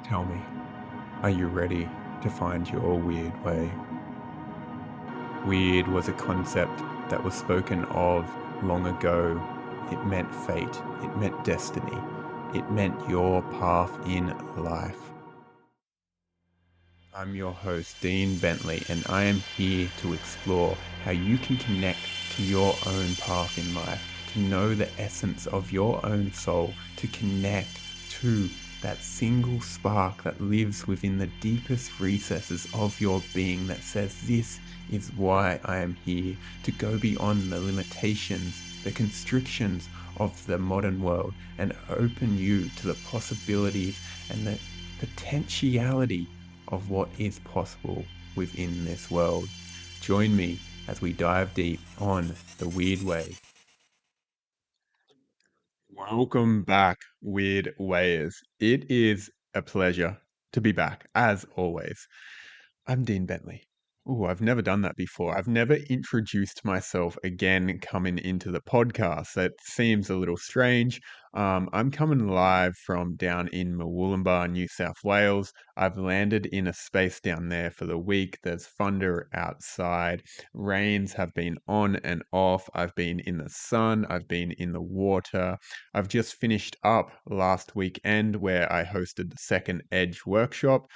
Tell me, are you ready to find your weird way? Weird was a concept that was spoken of long ago. It meant fate, it meant destiny, it meant your path in life. I'm your host, Dean Bentley, and I am here to explore how you can connect to your own path in life, to know the essence of your own soul, to connect to that single spark that lives within the deepest recesses of your being that says, this is why I am here, to go beyond the limitations, the constrictions of the modern world, and open you to the possibilities and the potentiality of what is possible within this world. Join me as we dive deep on the weird way. Welcome back, weird wayers. It is a pleasure to be back, as always. I'm Dean Bentley. Oh, I've never done that before. I've never introduced myself again coming into the podcast. That seems a little strange. I'm coming live from down in Murwillumbah, New South Wales. I've landed in a space down there for the week. There's thunder outside. Rains have been on and off. I've been in the sun. I've been in the water. I've just finished up last weekend where I hosted the second Edge workshop.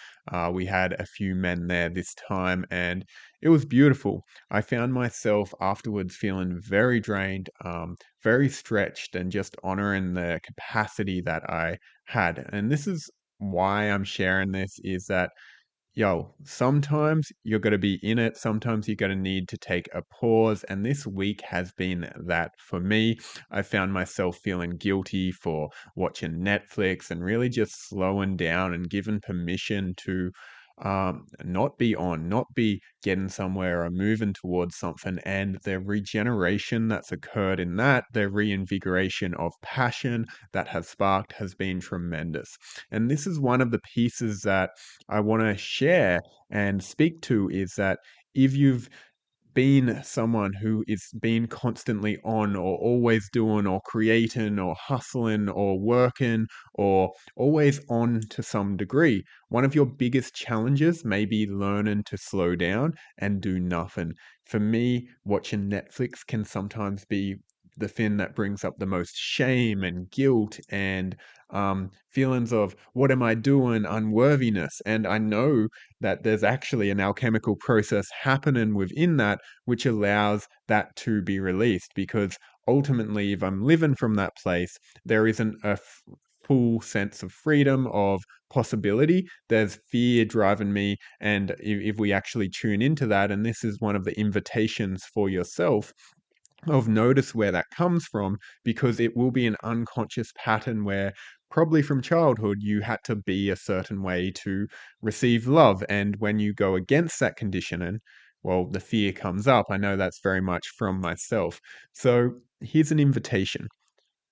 We had a few men there this time, and it was beautiful. I found myself afterwards feeling very drained, very stretched, and just honoring the capacity that I had. And this is why I'm sharing this is that, yo, sometimes you're going to be in it. Sometimes you're going to need to take a pause. And this week has been that for me. I found myself feeling guilty for watching Netflix and really just slowing down and given permission to not be on, not be getting somewhere or moving towards something. And the regeneration that's occurred in that, the reinvigoration of passion that has sparked has been tremendous. And this is one of the pieces that I want to share and speak to is that if you've been someone who is been constantly on or always doing or creating or hustling or working or always on to some degree, one of your biggest challenges may be learning to slow down and do nothing. For me, watching Netflix can sometimes be the thing that brings up the most shame and guilt and feelings of what am I doing, unworthiness. And I know that there's actually an alchemical process happening within that, which allows that to be released. Because ultimately, if I'm living from that place, there isn't a full sense of freedom, of possibility. There's fear driving me. And if we actually tune into that, and this is one of the invitations for yourself of notice where that comes from, because it will be an unconscious pattern where probably from childhood you had to be a certain way to receive love. And when you go against that conditioning, well, the fear comes up. I know that's very much from myself. So here's an invitation.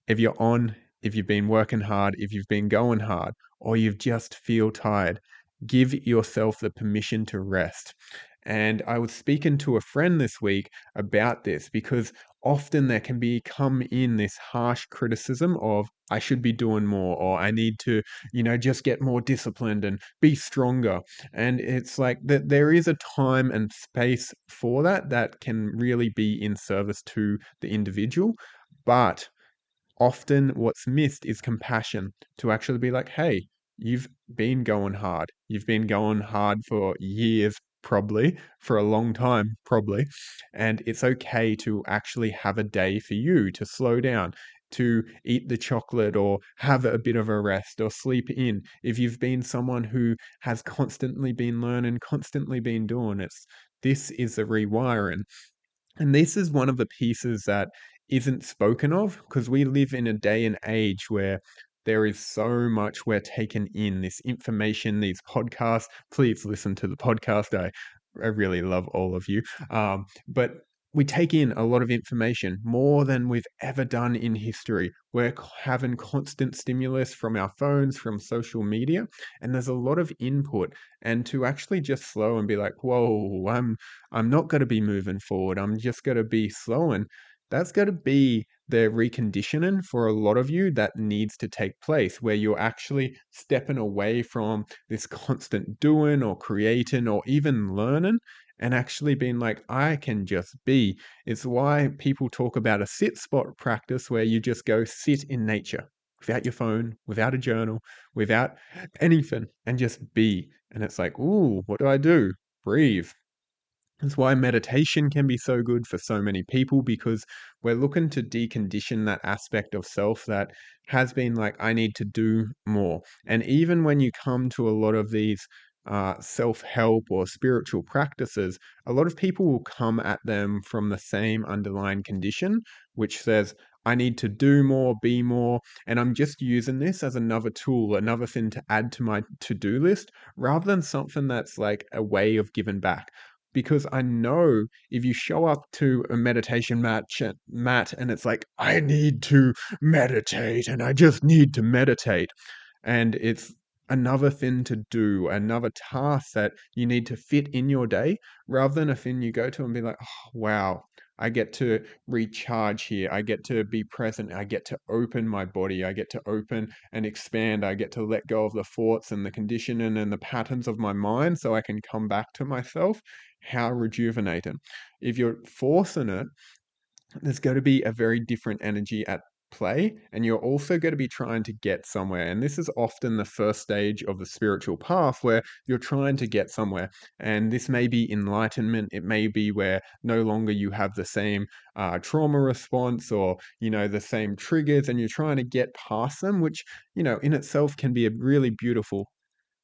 If you're on, if you've been working hard, if you've been going hard, or you just feel tired, give yourself the permission to rest. And I was speaking to a friend this week about this because often there can come in this harsh criticism of I should be doing more or I need to, just get more disciplined and be stronger. And it's like that there is a time and space for that that can really be in service to the individual. But often what's missed is compassion to actually be like, hey, you've been going hard. You've been going hard for years, probably, for a long time, probably. And it's okay to actually have a day for you to slow down, to eat the chocolate or have a bit of a rest or sleep in. If you've been someone who has constantly been learning, constantly been doing it, this is a rewiring. And this is one of the pieces that isn't spoken of because we live in a day and age where there is so much we're taking in this information, these podcasts. Please listen to the podcast. I really love all of you. But we take in a lot of information, more than we've ever done in history. We're having constant stimulus from our phones, from social media, and there's a lot of input. And to actually just slow and be like, whoa, I'm not going to be moving forward. I'm just going to be slowing. that's going to be the reconditioning for a lot of you that needs to take place, where you're actually stepping away from this constant doing or creating or even learning and actually being like, I can just be. It's why people talk about a sit spot practice where you just go sit in nature without your phone, without a journal, without anything, and just be. And it's like, ooh, what do I do? Breathe. That's why meditation can be so good for so many people, because we're looking to decondition that aspect of self that has been like, I need to do more. And even when you come to a lot of these self help or spiritual practices, a lot of people will come at them from the same underlying condition, which says, I need to do more, be more. And I'm just using this as another tool, another thing to add to my to do list, rather than something that's like a way of giving back. Because I know if you show up to a meditation mat and it's like, I need to meditate and I just need to meditate, and it's another thing to do, another task that you need to fit in your day, rather than a thing you go to and be like, oh, wow, I get to recharge here. I get to be present. I get to open my body. I get to open and expand. I get to let go of the thoughts and the conditioning and the patterns of my mind so I can come back to myself. How rejuvenating. If you're forcing it, there's going to be a very different energy at play, and you're also going to be trying to get somewhere. And this is often the first stage of the spiritual path, where you're trying to get somewhere. And this may be enlightenment. It may be where no longer you have the same trauma response, or the same triggers, and you're trying to get past them, which in itself can be a really beautiful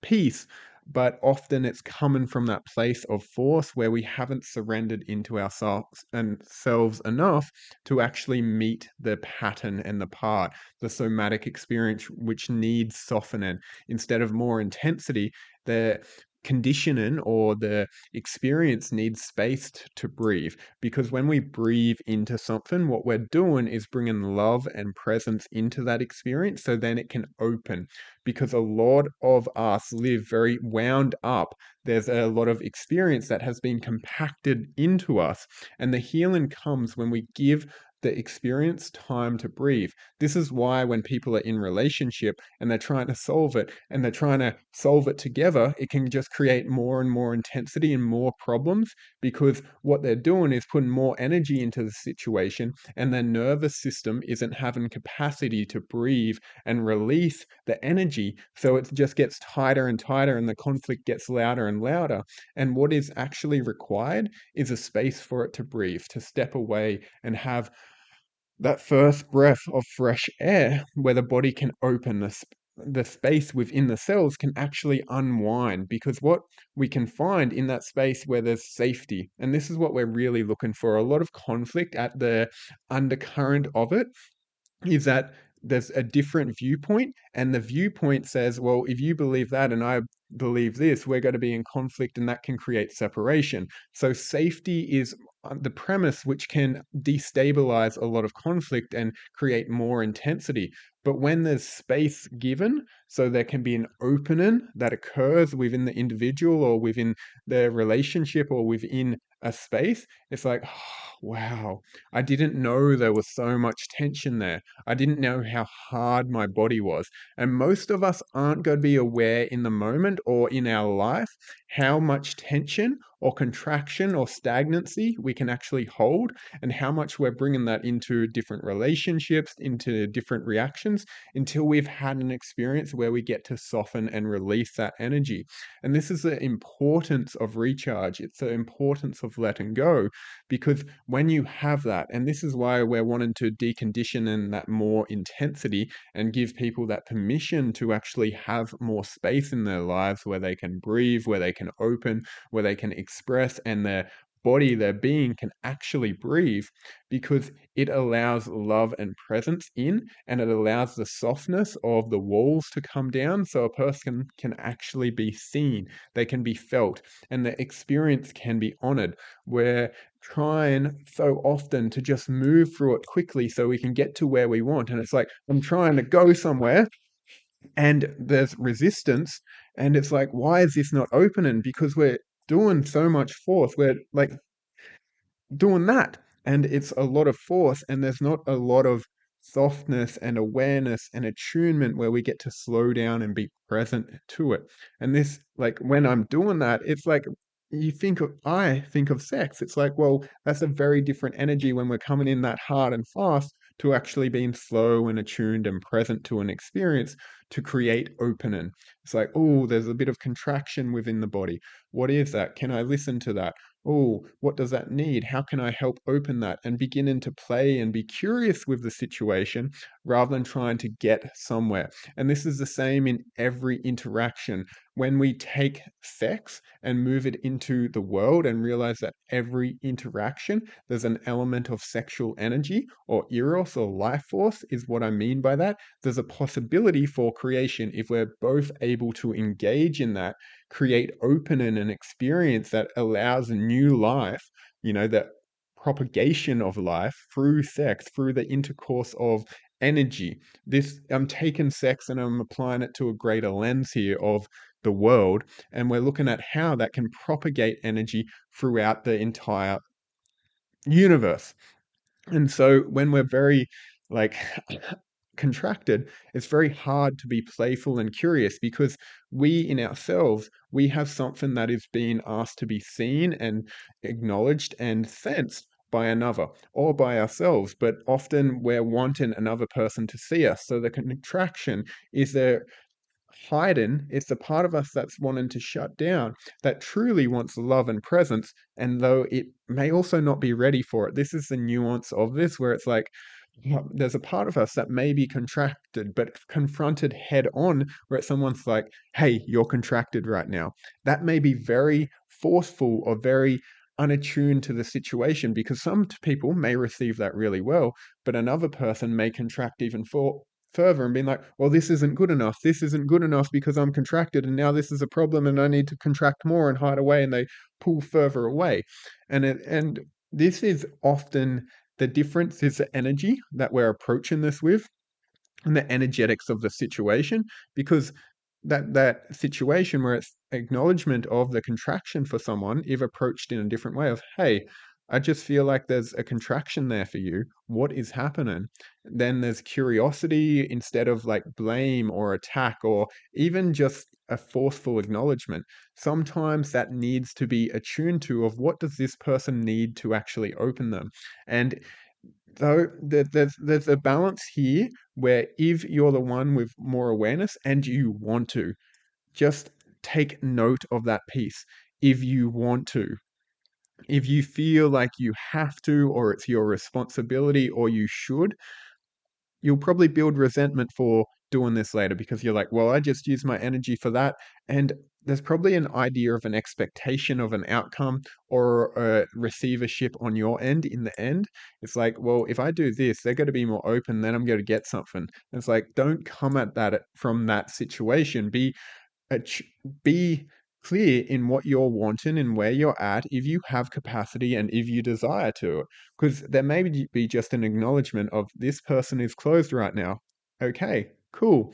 peace, but often it's coming from that place of force where we haven't surrendered into ourselves and selves enough to actually meet the pattern and the part, the somatic experience, which needs softening. Instead of more intensity, the conditioning or the experience needs space to breathe, because when we breathe into something, what we're doing is bringing love and presence into that experience, so then it can open. Because a lot of us live very wound up. There's a lot of experience that has been compacted into us. And the healing comes when we give the experience time to breathe. This is why when people are in relationship and they're trying to solve it, and they're trying to solve it together, it can just create more and more intensity and more problems, because what they're doing is putting more energy into the situation, and their nervous system isn't having capacity to breathe and release the energy. So it just gets tighter and tighter, and the conflict gets louder and louder. And what is actually required is a space for it to breathe, to step away and have that first breath of fresh air, where the body can open the space within the cells can actually unwind. Because what we can find in that space where there's safety, and this is what we're really looking for, a lot of conflict at the undercurrent of it, is that there's a different viewpoint, and the viewpoint says, well, if you believe that and I believe this, we're going to be in conflict, and that can create separation. So safety is the premise, which can destabilize a lot of conflict and create more intensity. But when there's space given, so there can be an opening that occurs within the individual or within the relationship or within a space, it's like, oh, wow, I didn't know there was so much tension there. I didn't know how hard my body was. And most of us aren't going to be aware in the moment or in our life how much tension or contraction or stagnancy we can actually hold, and how much we're bringing that into different relationships, into different reactions, until we've had an experience where we get to soften and release that energy. And this is the importance of recharge. It's the importance of letting go, because when you have that, and this is why we're wanting to decondition in that more intensity and give people that permission to actually have more space in their lives where they can breathe, where they can open, where they can express, and their body, their being can actually breathe, because it allows love and presence in, and it allows the softness of the walls to come down, so a person can actually be seen, they can be felt, and the experience can be honored. We're trying so often to just move through it quickly so we can get to where we want, and it's like, I'm trying to go somewhere and there's resistance, and it's like, why is this not opening? Because we're doing so much force, we're like doing that. And it's a lot of force, and there's not a lot of softness and awareness and attunement where we get to slow down and be present to it. And this, like, when I'm doing that, it's like I think of sex. It's like, well, that's a very different energy when we're coming in that hard and fast to actually being slow and attuned and present to an experience to create opening. It's like, oh, there's a bit of contraction within the body. What is that? Can I listen to that? Oh, what does that need? How can I help open that? And beginning to play and be curious with the situation rather than trying to get somewhere. And this is the same in every interaction. When we take sex and move it into the world and realize that every interaction, there's an element of sexual energy or eros or life force, is what I mean by that. There's a possibility for creation if we're both able to engage in that, create opening and experience that allows new life, that propagation of life through sex, through the intercourse of energy. This, I'm taking sex and I'm applying it to a greater lens here of the world, and we're looking at how that can propagate energy throughout the entire universe. And so when we're very like contracted, it's very hard to be playful and curious because we in ourselves, we have something that is being asked to be seen and acknowledged and sensed by another or by ourselves. But often we're wanting another person to see us. So the contraction is there hiding. It's the part of us that's wanting to shut down, that truly wants love and presence. And though it may also not be ready for it, this is the nuance of this, where it's like, there's a part of us that may be contracted, but confronted head on, where someone's like, hey, you're contracted right now. That may be very forceful or very unattuned to the situation, because some people may receive that really well, but another person may contract even further and being like, well, this isn't good enough. This isn't good enough because I'm contracted, and now this is a problem, and I need to contract more and hide away, and they pull further away. And this is often the difference is the energy that we're approaching this with and the energetics of the situation, because that situation where it's acknowledgement of the contraction for someone, if approached in a different way of, hey, I just feel like there's a contraction there for you, what is happening? Then there's curiosity instead of like blame or attack or even just a forceful acknowledgement. Sometimes that needs to be attuned to of what does this person need to actually open them. And though there's a balance here where if you're the one with more awareness and you want to, just take note of that piece. If you want to, if you feel like you have to, or it's your responsibility, or you should, you'll probably build resentment for doing this later because you're like, well, I just used my energy for that. And there's probably an idea of an expectation of an outcome or a receivership on your end in the end. It's like, well, if I do this, they're going to be more open, then I'm going to get something. And it's like, don't come at that from that situation. Ach- be clear in what you're wanting and where you're at if you have capacity and if you desire to, because there may be just an acknowledgement of this person is closed right now. Okay, cool.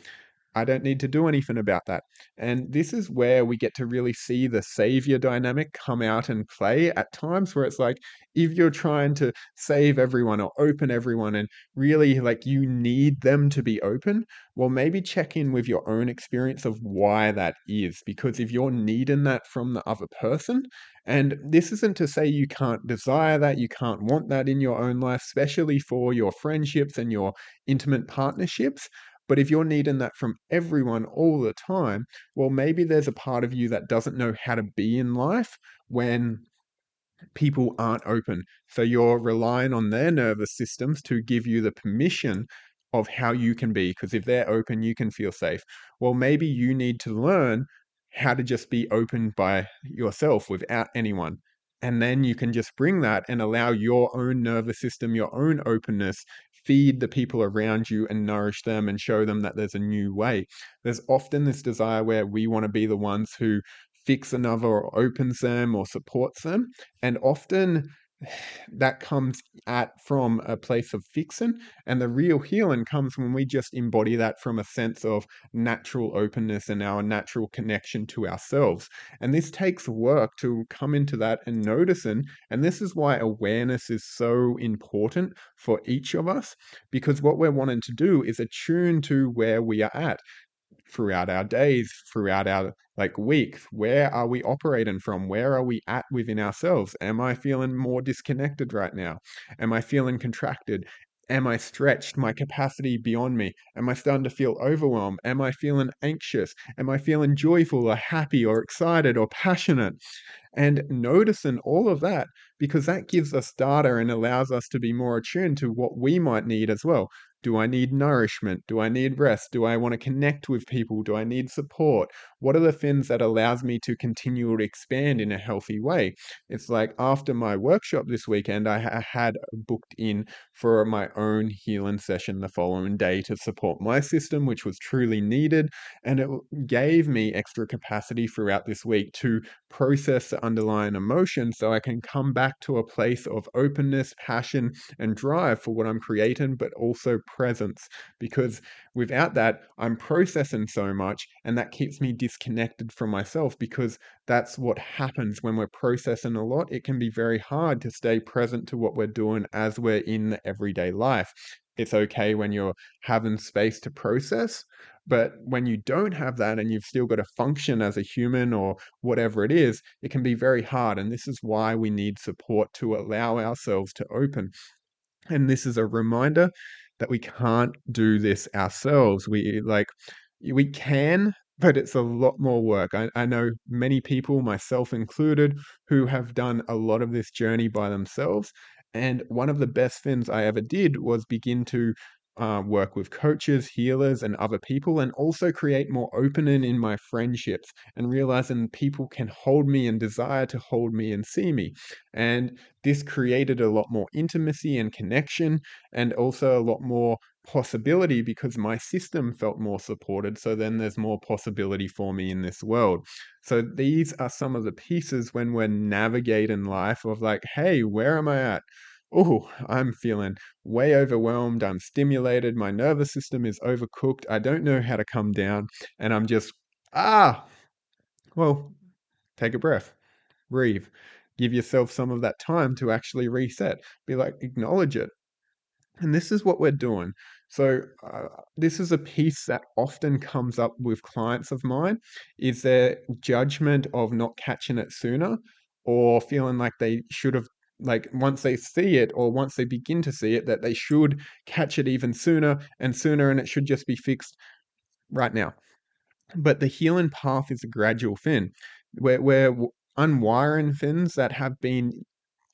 I don't need to do anything about that. And this is where we get to really see the savior dynamic come out and play at times, where it's like, if you're trying to save everyone or open everyone and really like you need them to be open, well, maybe check in with your own experience of why that is. Because if you're needing that from the other person, and this isn't to say you can't desire that, you can't want that in your own life, especially for your friendships and your intimate partnerships. But if you're needing that from everyone all the time, well, maybe there's a part of you that doesn't know how to be in life when people aren't open. So you're relying on their nervous systems to give you the permission of how you can be. Because if they're open, you can feel safe. Well, maybe you need to learn how to just be open by yourself without anyone. And then you can just bring that and allow your own nervous system, your own openness, feed the people around you and nourish them and show them that there's a new way. There's often this desire where we want to be the ones who fix another or opens them or supports them. And often that comes at from a place of fixing, and the real healing comes when we just embody that from a sense of natural openness and our natural connection to ourselves. And this takes work to come into that and noticing, and this is why awareness is so important for each of us, because what we're wanting to do is attune to where we are at throughout our days, throughout our like weeks. Where are we operating from? Where are we at within ourselves? Am I feeling more disconnected right now? Am I feeling contracted? Am I stretched my capacity beyond me? Am I starting to feel overwhelmed? Am I feeling anxious? Am I feeling joyful or happy or excited or passionate? And noticing all of that, because that gives us data and allows us to be more attuned to what we might need as well. Do I need nourishment? Do I need rest? Do I want to connect with people? Do I need support? What are the things that allows me to continue to expand in a healthy way? It's like after my workshop this weekend, I had booked in for my own healing session the following day to support my system, which was truly needed. And it gave me extra capacity throughout this week to process the underlying emotion so I can come back to a place of openness, passion, and drive for what I'm creating, but also presence. Because without that, I'm processing so much, and that keeps me disconnected from myself because that's what happens when we're processing a lot. It can be very hard to stay present to what we're doing as we're in the everyday life. It's okay when you're having space to process, but when you don't have that and you've still got to function as a human or whatever it is, it can be very hard. And this is why we need support to allow ourselves to open. And this is a reminder that we can't do this ourselves. We can, but it's a lot more work. I know many people, myself included, who have done a lot of this journey by themselves. And one of the best things I ever did was begin to work with coaches, healers, and other people, and also create more opening in my friendships and realizing people can hold me and desire to hold me and see me. And this created a lot more intimacy and connection, and also a lot more possibility because my system felt more supported. So then there's more possibility for me in this world. So these are some of the pieces when we're navigating life of like, hey, where am I at? Oh, I'm feeling way overwhelmed. I'm stimulated. My nervous system is overcooked. I don't know how to come down. And I'm just, ah, well, take a breath, breathe, give yourself some of that time to actually reset. Be like, acknowledge it. And this is what we're doing. So this is a piece that often comes up with clients of mine is their judgment of not catching it sooner or feeling like they should have like once they see it or once they begin to see it that they should catch it even sooner and it should just be fixed right now. But the healing path is a gradual thing. We're unwiring things that have been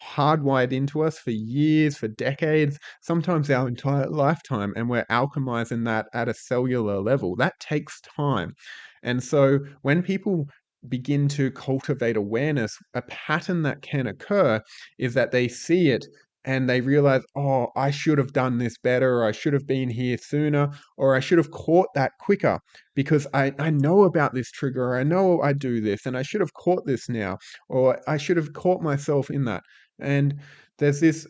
hardwired into us for years, for decades, sometimes our entire lifetime, and we're alchemizing that at a cellular level. That takes time. And so when people begin to cultivate awareness, a pattern that can occur is that they see it and they realize, oh, I should have done this better, or I should have been here sooner, or I should have caught that quicker because I know about this trigger, or I know I do this, and I should have caught this now, or I should have caught myself in that. And there's this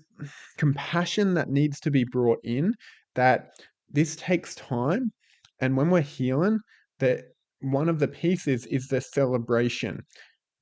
compassion that needs to be brought in that this takes time. And when we're healing, that one of the pieces is the celebration.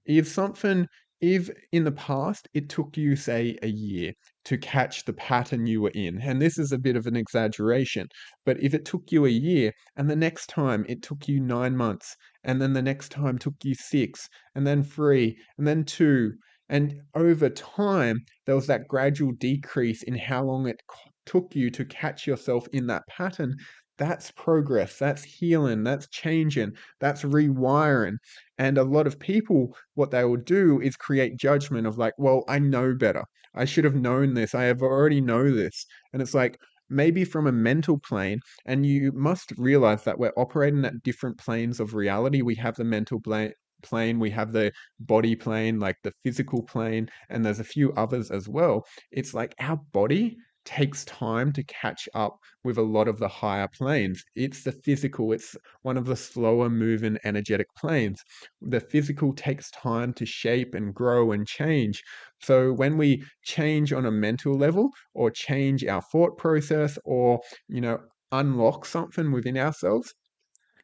If something, if in the past it took you, say, a year to catch the pattern you were in, and this is a bit of an exaggeration, but if it took you a year and the next time it took you 9 months, and then the next time took you six, and then three, and then two, and over time there was that gradual decrease in how long it took you to catch yourself in that pattern, that's progress, that's healing, that's changing, that's rewiring. And a lot of people, what they will do is create judgment of like, well, I know better. I should have known this. I have already know this. And it's like maybe from a mental plane, and you must realize that we're operating at different planes of reality. We have the mental plane, we have the body plane, like the physical plane, and there's a few others as well. It's like our body takes time to catch up with a lot of the higher planes. It's the physical, it's one of the slower moving energetic planes. The physical takes time to shape and grow and change. So when we change on a mental level or change our thought process or, unlock something within ourselves,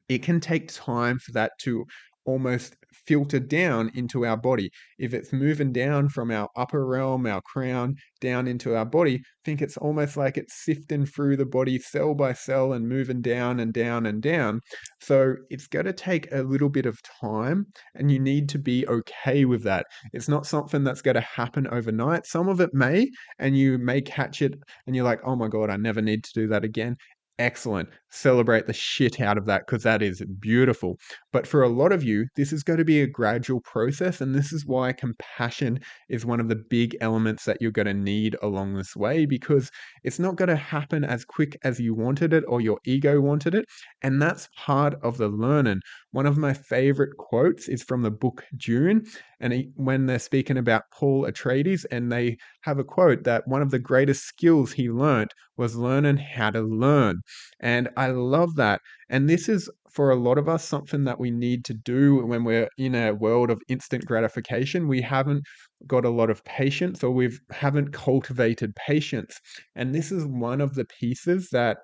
it can take time for that to almost filter down into our body. If it's moving down from our upper realm, our crown, down into our body, think it's almost like it's sifting through the body cell by cell and moving down and down and down. So it's going to take a little bit of time, and you need to be okay with that. It's not something that's going to happen overnight. Some of it may, and you may catch it and you're like, oh my God, I never need to do that again. Excellent. Celebrate the shit out of that because that is beautiful. But for a lot of you, this is going to be a gradual process. And this is why compassion is one of the big elements that you're going to need along this way, because it's not going to happen as quick as you wanted it or your ego wanted it. And that's part of the learning. One of my favorite quotes is from the book Dune. And when they're speaking about Paul Atreides, and they have a quote that one of the greatest skills he learned was learning how to learn. And I love that. And this is, for a lot of us, something that we need to do when we're in a world of instant gratification. We haven't got a lot of patience, or we haven't cultivated patience. And this is one of the pieces that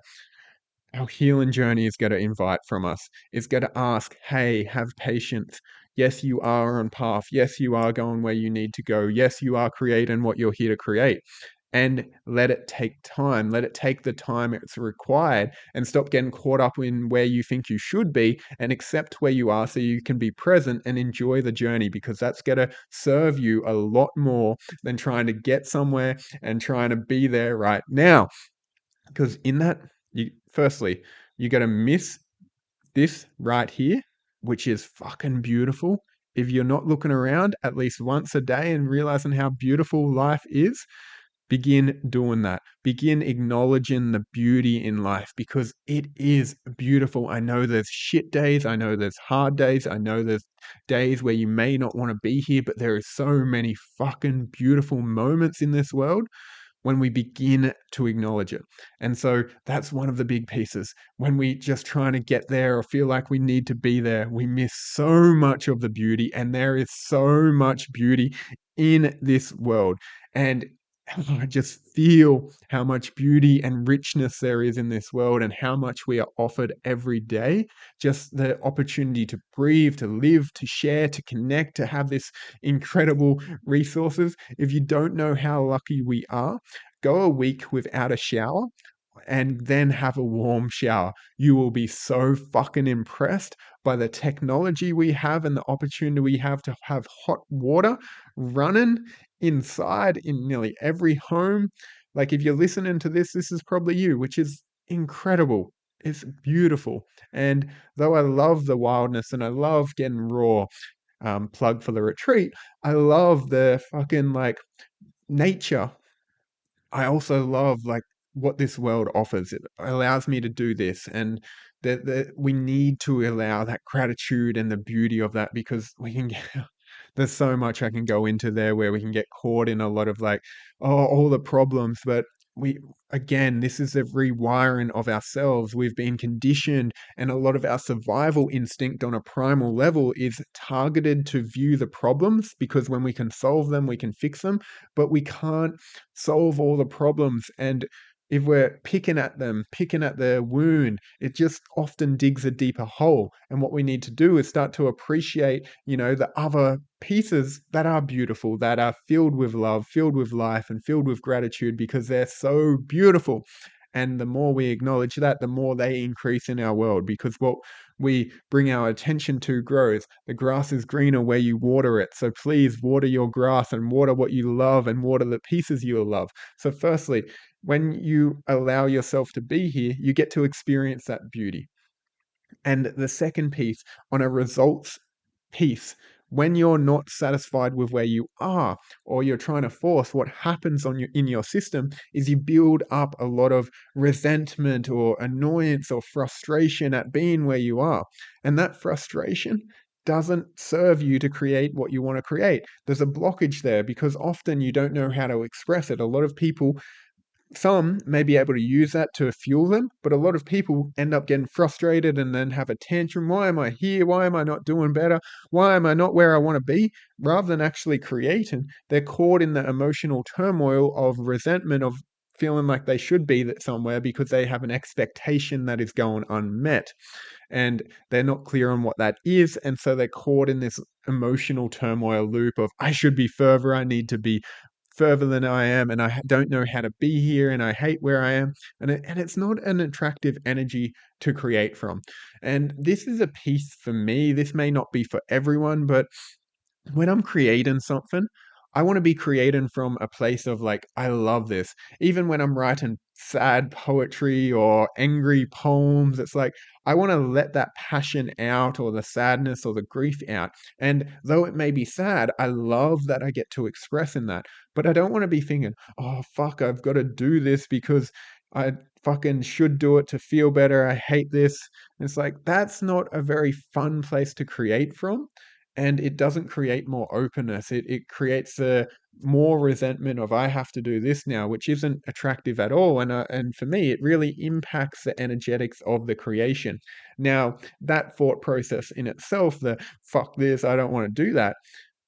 our healing journey is going to invite from us. It's going to ask, hey, have patience. Yes, you are on path. Yes, you are going where you need to go. Yes, you are creating what you're here to create. And let it take time. Let it take the time it's required, and stop getting caught up in where you think you should be, and accept where you are so you can be present and enjoy the journey, because that's going to serve you a lot more than trying to get somewhere and trying to be there right now. Because in that, firstly, you're going to miss this right here, which is fucking beautiful. If you're not looking around at least once a day and realizing how beautiful life is, begin doing that. Begin acknowledging the beauty in life, because it is beautiful. I know there's shit days. I know there's hard days. I know there's days where you may not want to be here, but there are so many fucking beautiful moments in this world when we begin to acknowledge it. And so that's one of the big pieces. When we just trying to get there or feel like we need to be there, we miss so much of the beauty. And there is so much beauty in this world. And I just feel how much beauty and richness there is in this world, and how much we are offered every day. Just the opportunity to breathe, to live, to share, to connect, to have this incredible resources. If you don't know how lucky we are, go a week without a shower and then have a warm shower. You will be so fucking impressed by the technology we have and the opportunity we have to have hot water running inside in nearly every home. Like, if you're listening to this, this is probably you, which is incredible. It's beautiful. And though I love the wildness and I love getting raw, plug for the retreat, I love the fucking like nature. I also love like what this world offers. It allows me to do this, and that we need to allow that gratitude and the beauty of that, because we can get, there's so much I can go into there where we can get caught in a lot of like, oh, all the problems. But we, again, this is a rewiring of ourselves. We've been conditioned, and a lot of our survival instinct on a primal level is targeted to view the problems, because when we can solve them, we can fix them, but we can't solve all the problems. And if we're picking at them, picking at the wound, it just often digs a deeper hole. And what we need to do is start to appreciate, the other pieces that are beautiful, that are filled with love, filled with life, and filled with gratitude, because they're so beautiful. And the more we acknowledge that, the more they increase in our world, because what we bring our attention to grows. The grass is greener where you water it. So please water your grass, and water what you love, and water the pieces you love. So firstly, when you allow yourself to be here, you get to experience that beauty. And the second piece, on a results piece, when you're not satisfied with where you are, or you're trying to force, what happens in your system is you build up a lot of resentment or annoyance or frustration at being where you are. And that frustration doesn't serve you to create what you want to create. There's a blockage there because often you don't know how to express it. A lot of people some may be able to use that to fuel them, but a lot of people end up getting frustrated and then have a tantrum. Why am I here? Why am I not doing better? Why am I not where I want to be? Rather than actually creating, they're caught in the emotional turmoil of resentment, of feeling like they should be that somewhere because they have an expectation that is going unmet, and they're not clear on what that is, and so they're caught in this emotional turmoil loop of I should be further, I need to be further than I am, and I don't know how to be here, and I hate where I am, and it's not an attractive energy to create from. And this is a piece for me. This may not be for everyone, but when I'm creating something, I want to be creating from a place of like, I love this. Even when I'm writing sad poetry or angry poems, it's like, I want to let that passion out, or the sadness or the grief out. And though it may be sad, I love that I get to express in that. But I don't want to be thinking, oh, fuck, I've got to do this because I fucking should do it to feel better. I hate this. It's like, that's not a very fun place to create from, and it doesn't create more openness. It creates a more resentment of I have to do this now, which isn't attractive at all. And for me, it really impacts the energetics of the creation. Now, that thought process in itself, the fuck this, I don't want to do that.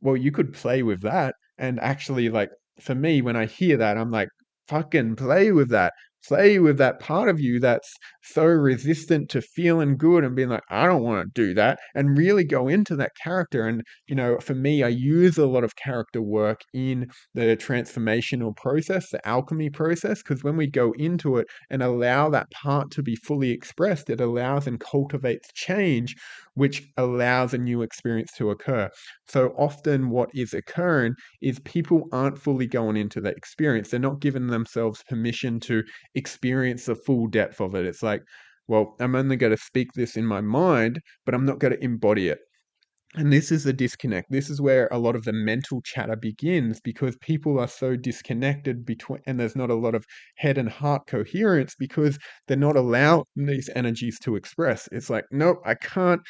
Well, you could play with that and actually, like, for me, when I hear that, I'm like, fucking play with that. Play with that part of you that's so resistant to feeling good and being like, I don't want to do that, and really go into that character. And, for me, I use a lot of character work in the transformational process, the alchemy process, because when we go into it and allow that part to be fully expressed, it allows and cultivates change, which allows a new experience to occur. So often, what is occurring is people aren't fully going into that experience. They're not giving themselves permission to experience the full depth of it. It's like, well, I'm only going to speak this in my mind, but I'm not going to embody it. And this is the disconnect. This is where a lot of the mental chatter begins, because people are so disconnected between, and there's not a lot of head and heart coherence because they're not allowing these energies to express. It's like, nope, I can't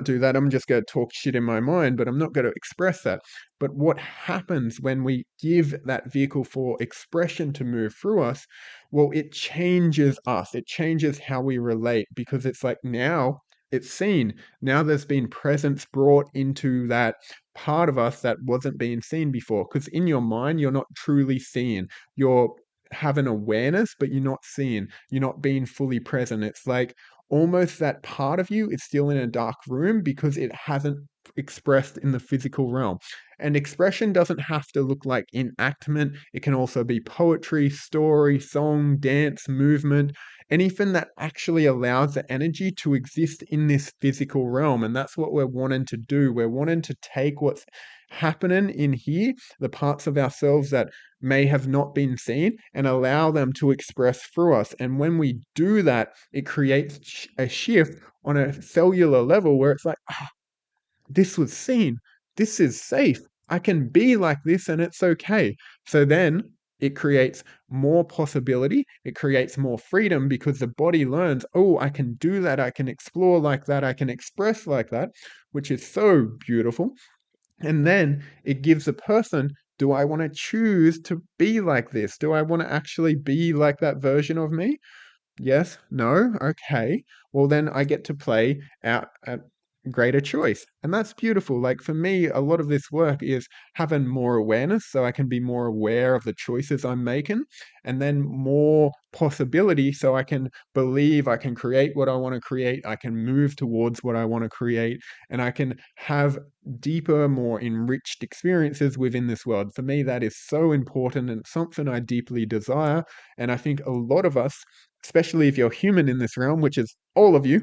do that. I'm just going to talk shit in my mind, but I'm not going to express that. But what happens when we give that vehicle for expression to move through us? Well, it changes us. It changes how we relate, because it's like now it's seen. Now there's been presence brought into that part of us that wasn't being seen before. Because in your mind, you're not truly seeing. You're having awareness, but you're not seeing. You're not being fully present. It's like almost that part of you is still in a dark room because it hasn't expressed in the physical realm. And expression doesn't have to look like enactment. It can also be poetry, story, song, dance, movement, anything that actually allows the energy to exist in this physical realm. And that's what we're wanting to do. We're wanting to take what's happening in here, the parts of ourselves that may have not been seen, and allow them to express through us. And when we do that, it creates a shift on a cellular level where it's like, this was seen. This is safe. I can be like this and it's okay. So then it creates more possibility. It creates more freedom because the body learns, oh, I can do that. I can explore like that. I can express like that, which is so beautiful. And then it gives a person, do I want to choose to be like this? Do I want to actually be like that version of me? Yes, no, okay. Well, then I get to play out at greater choice. And that's beautiful. Like for me, a lot of this work is having more awareness so I can be more aware of the choices I'm making, and then more possibility so I can believe I can create what I want to create. I can move towards what I want to create, and I can have deeper, more enriched experiences within this world. For me, that is so important and something I deeply desire. And I think a lot of us, especially if you're human in this realm, which is all of you,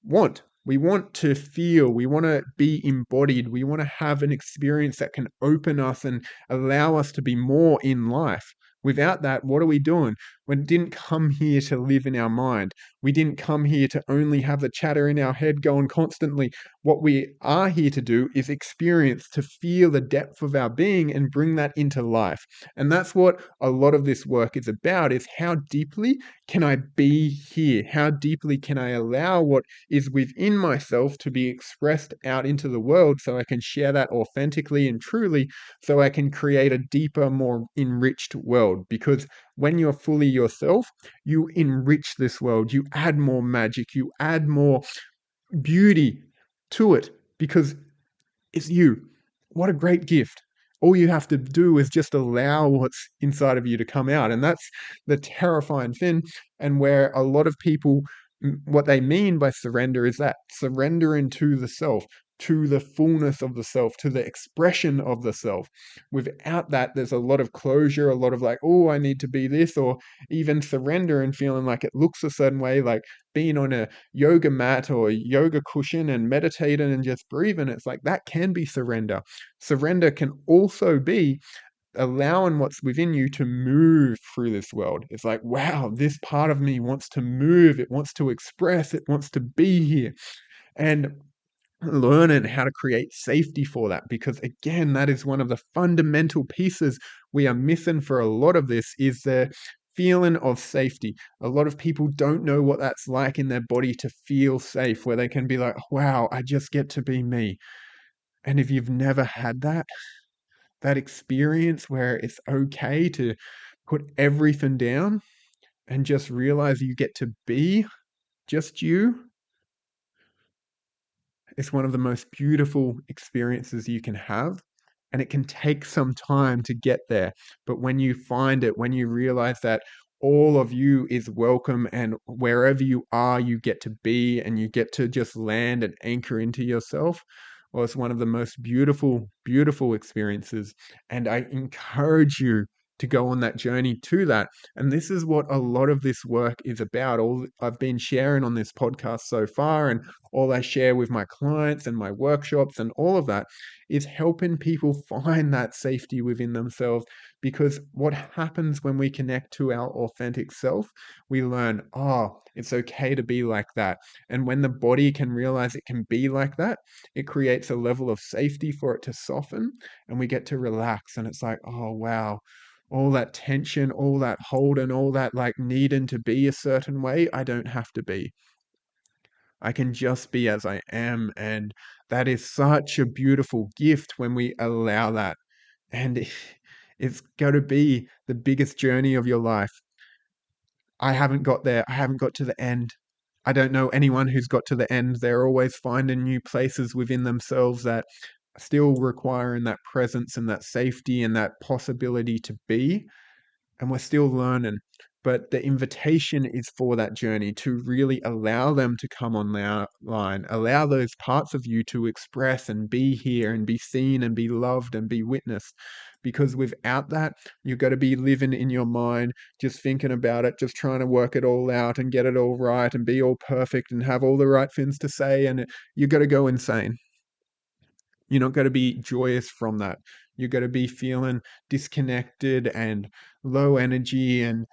want. We want to feel, we want to be embodied, we want to have an experience that can open us and allow us to be more in life. Without that, what are we doing? We didn't come here to live in our mind. We didn't come here to only have the chatter in our head going constantly. What we are here to do is experience, to feel the depth of our being and bring that into life. And that's what a lot of this work is about, is how deeply can I be here? How deeply can I allow what is within myself to be expressed out into the world so I can share that authentically and truly, so I can create a deeper, more enriched world? world, because when you're fully yourself, you enrich this world, you add more magic, you add more beauty to it, because it's you. What a great gift. All you have to do is just allow what's inside of you to come out. And that's the terrifying thing. And where a lot of people, what they mean by surrender is that surrender into the self, to the fullness of the self, to the expression of the self. Without that, there's a lot of closure, a lot of like, oh, I need to be this, or even surrender and feeling like it looks a certain way, like being on a yoga mat or yoga cushion and meditating and just breathing. It's like that can be surrender. Surrender can also be allowing what's within you to move through this world. It's like, wow, this part of me wants to move, it wants to express, it wants to be here. And learning how to create safety for that, because again, that is one of the fundamental pieces we are missing for a lot of this, is the feeling of safety. A lot of people don't know what that's like in their body to feel safe, where they can be like, wow, I just get to be me. And if you've never had that experience where it's okay to put everything down and just realize you get to be just you, it's one of the most beautiful experiences you can have. And it can take some time to get there. But when you find it, when you realize that all of you is welcome, and wherever you are, you get to be, and you get to just land and anchor into yourself, well, it's one of the most beautiful, beautiful experiences. And I encourage you to go on that journey to that. And this is what a lot of this work is about. All I've been sharing on this podcast so far, and all I share with my clients and my workshops and all of that, is helping people find that safety within themselves. Because what happens when we connect to our authentic self, we learn, oh, it's okay to be like that. And when the body can realize it can be like that, it creates a level of safety for it to soften, and we get to relax. And it's like, oh, wow, all that tension, all that holding, all that like needing to be a certain way, I don't have to be. I can just be as I am. And that is such a beautiful gift when we allow that. And it's got to be the biggest journey of your life. I haven't got there. I haven't got to the end. I don't know anyone who's got to the end. They're always finding new places within themselves that still requiring that presence and that safety and that possibility to be. And we're still learning. But the invitation is for that journey, to really allow them to come online, allow those parts of you to express and be here and be seen and be loved and be witnessed. Because without that, you've got to be living in your mind, just thinking about it, just trying to work it all out and get it all right and be all perfect and have all the right things to say. And you've got to go insane. You're not going to be joyous from that. You're going to be feeling disconnected and low energy, and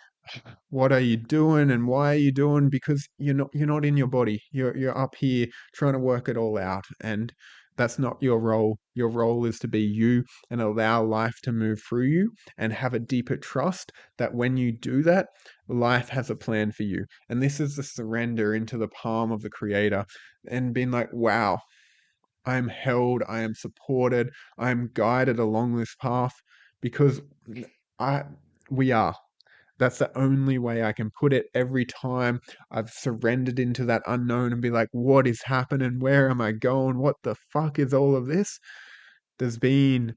what are you doing and why are you doing? Because you're not in your body. You're up here trying to work it all out, and that's not your role. Your role is to be you and allow life to move through you, and have a deeper trust that when you do that, life has a plan for you. And this is the surrender into the palm of the creator, and being like, wow, I am held, I am supported, I am guided along this path, because I we are. That's the only way I can put it. Every time I've surrendered into that unknown and be like, what is happening? Where am I going? What the fuck is all of this? There's been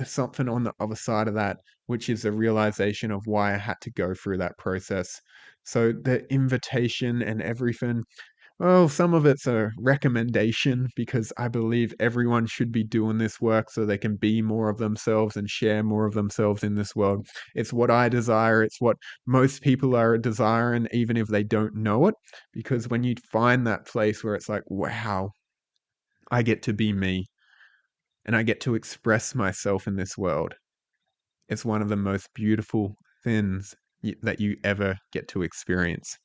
something on the other side of that, which is a realization of why I had to go through that process. So the invitation and everything, well, some of it's a recommendation, because I believe everyone should be doing this work so they can be more of themselves and share more of themselves in this world. It's what I desire. It's what most people are desiring, even if they don't know it. Because when you find that place where it's like, wow, I get to be me and I get to express myself in this world, it's one of the most beautiful things that you ever get to experience.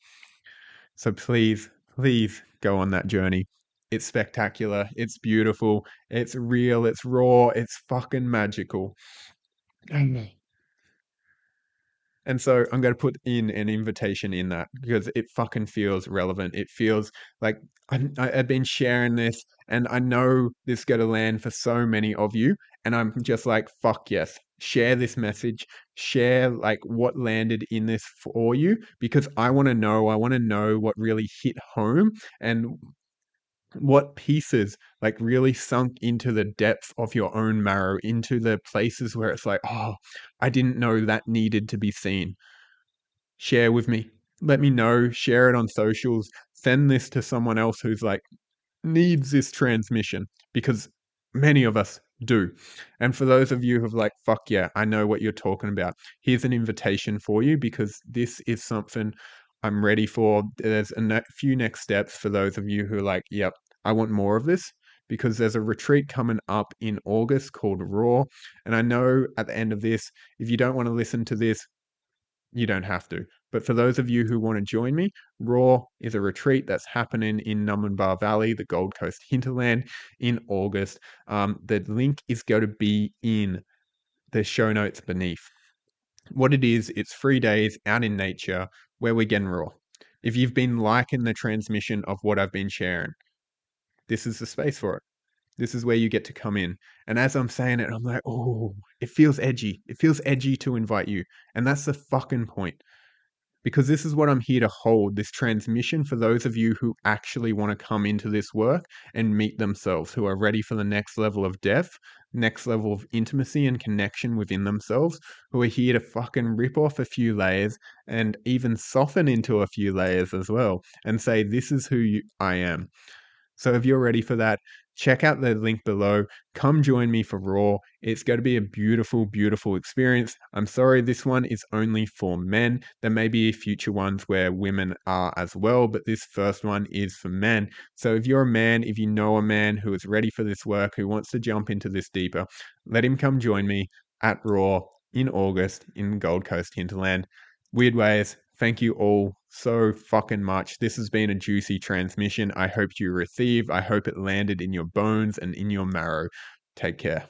So please, please go on that journey. It's spectacular. It's beautiful. It's real. It's raw. It's fucking magical. Mm. And so I'm going to put in an invitation in that, because it fucking feels relevant. It feels like I've been sharing this, and I know this is going to land for so many of you. And I'm just like, fuck yes, share this message, share like what landed in this for you, because I want to know, what really hit home and what pieces like really sunk into the depth of your own marrow, into the places where it's like, oh, I didn't know that needed to be seen. Share with me. Let me know. Share it on socials. Send this to someone else who's like needs this transmission, because many of us do. And for those of you who've like, fuck yeah, I know what you're talking about, here's an invitation for you, because this is something I'm ready for. There's few next steps for those of you who are like, yep, I want more of this, because there's a retreat coming up in August called Raw. And I know at the end of this, if you don't want to listen to this, you don't have to. But for those of you who want to join me, Raw is a retreat that's happening in Numinbah Valley, the Gold Coast hinterland, in August. The link is going to be in the show notes beneath. What it is, it's 3 days out in nature where we're getting raw. If you've been liking the transmission of what I've been sharing, this is the space for it. This is where you get to come in. And as I'm saying it, I'm like, oh, it feels edgy. It feels edgy to invite you. And that's the fucking point, because this is what I'm here to hold, this transmission for those of you who actually want to come into this work and meet themselves, who are ready for the next level of depth, next level of intimacy and connection within themselves, who are here to fucking rip off a few layers and even soften into a few layers as well and say, this is who I am. So if you're ready for that, check out the link below. Come join me for Raw. It's going to be a beautiful, beautiful experience. I'm sorry, this one is only for men. There may be future ones where women are as well, but this first one is for men. So if you're a man, if you know a man who is ready for this work, who wants to jump into this deeper, let him come join me at Raw in August in Gold Coast hinterland. Wyrd Ways, thank you all so fucking much. This has been a juicy transmission. I hope you receive. I hope it landed in your bones and in your marrow. Take care.